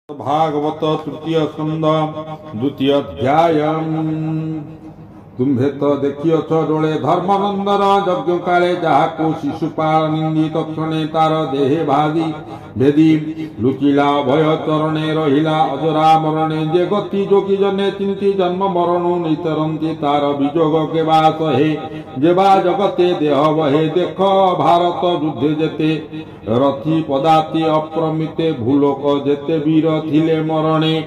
भागवत तृतीय स्कंद द्वितीय अध्याय। तुम्भे तो देखियछ डोले धर्मनंदन यज्ञ काले जहाको शिशुपाल निंदी तक्षणे तार देहे भादी भेदी लुचिला भय चरणे रहिला अजरा मरणे जे गति जोगी जने चिंती जन्म मरण नितरंती तार विजोग के बास हे जेबा जगते देह बहे देख भारत युद्धे जेते रथी पदाति अप्रमिते भूलोक जेते वीर थिले मरणे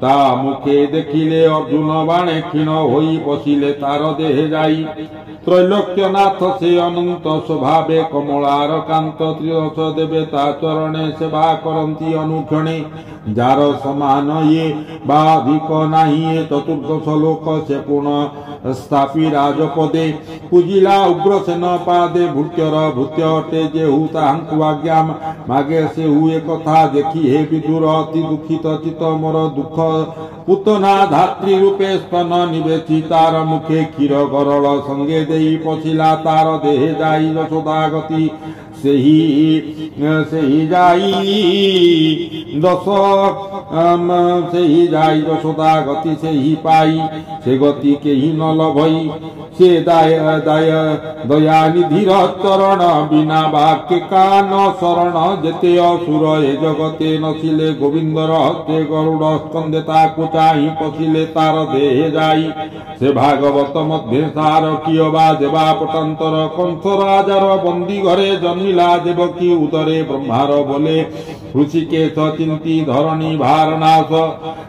ता मुखे देखिले अर्जुन बाणे क्षीण होई पशिले तार देहे जाई त्रैलोक्यनाथ से अनंत स्वभावे कमलार कांत त्रिदश देवे ता चरणे सेवा करंती अनुक्षणे जार समान ये बाधिक नाही ये चतुर्दश लोक से पूर्ण स्थापी राजपदे पूजिला उग्रसेन पादे भूत्यर भूत्य अटे जेहु ताहांकु आज्ञा मागे से हुए कथा देखी हे विदुर अति दुखित चित मोर दुख पुतना धात्री रूपे स्तन निवेशी तार मुखे क्षीर गरल संगे देई पशिला तार देहे जाई यशोदा गति सेही जाई यशोदा गति सेही पाई से गति के ही न लभई से दया निधिर चरण बिना वाक्य का न शरण जेते असुर ए जगते नसिले गोविंदर हस्ते गरुड़ स्कंदे ताकु चाहि पशिले तार देहे जाई से भागवत मध्य सार कियबा देवा पटांतर कंस राजार बंदी घरे जन्मिला देवकी उदरे ब्रह्मार बोले ऋषिकेश चिंती धरणी भारनाश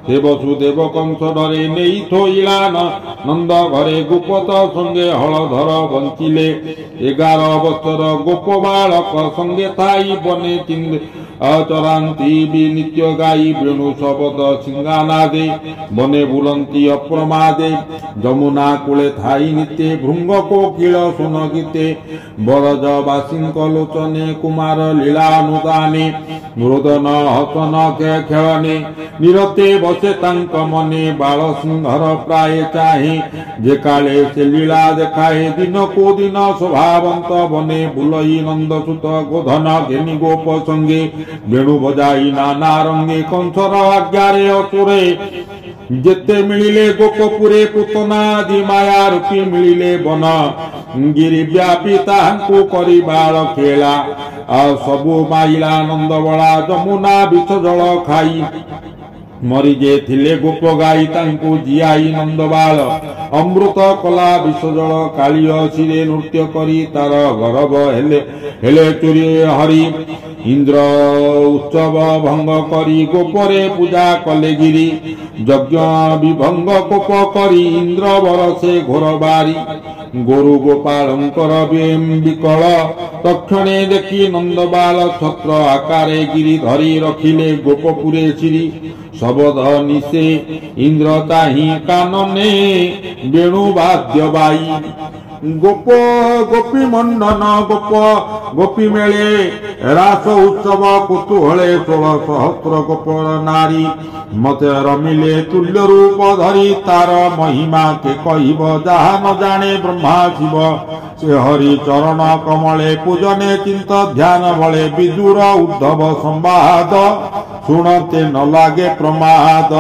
हे वसुदेव कंस डरे नहीं थोइला नंद घरे गोपत संगे हलधर बंचिले 11 वर्षर गोप बालक संगे थाई बने चिंद अचरांती भी नित्य गाई वेणु शब्द सिंगानादे बने बुलंती अप्रमादे जमुना कूले थाई नित्य भृंग कोकिल सुन गीते बरज बासिंक लोचने कुमार लीलानुदाने मृदन हसन के खेलने निरते बसे तांक मने बाल सिंहर प्राय चाहे जे काले से लीला देखाए दिन को दिन स्वभावंत बने बुलई नंद सुत गोधन घेनी गोप संगे वेणु बजाई नाना रंगे कंसर आज्ञारे असुरे जेते मिलिले गोपपुरे पुतना आदि माया रूपी मिलिले बन गिरि व्यापी ताहांकु करी बाल खेला सबु माइला नंद बला जमुना विष जल खाई मरी जे थिले गोप गाई तांकु जियाई नंद बाल अमृत कला विष जल कालिय शिरे नृत्य करी तार गर्भ हेले चुरी हरि इंद्र उत्सव भंग करी गोपरे पूजा कले गिरी यज्ञ विभंग कोप करी इंद्र बरसे घोर बारी गोरु गोपालंकर विकल तक्षणे देखी नंदबाल छत्र आकारे गिरी धरी रखिले गोपपुरे श्री शबद निशे इंद्र ताही कानने वेणु वाद्य बाई गोप गोपी मंडन गोप गोपी मेले रास उत्सव कुतूहले 16 सहस्र गोप नारी मते रमिले तुल्य रूप धरी तार महिमा के कहिब जहा न जाने ब्रह्मा शिव से हरि चरण कमले पूजने चिंत ध्यान बले विदुर उद्धव संवाद सुनते न लागे प्रमाद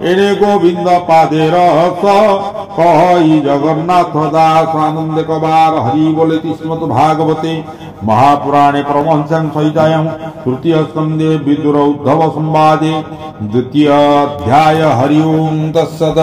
एने गोविंद पादे रहस कहि जगन्नाथ दास आनंद कबार हरि बोले श्रीमद् भागवते महापुराणे परमहंस्यां संहितायां तृतीय स्कंदे विदुर उद्धव संवादे द्वितीय अध्याय। हरि ओं तत्सत्।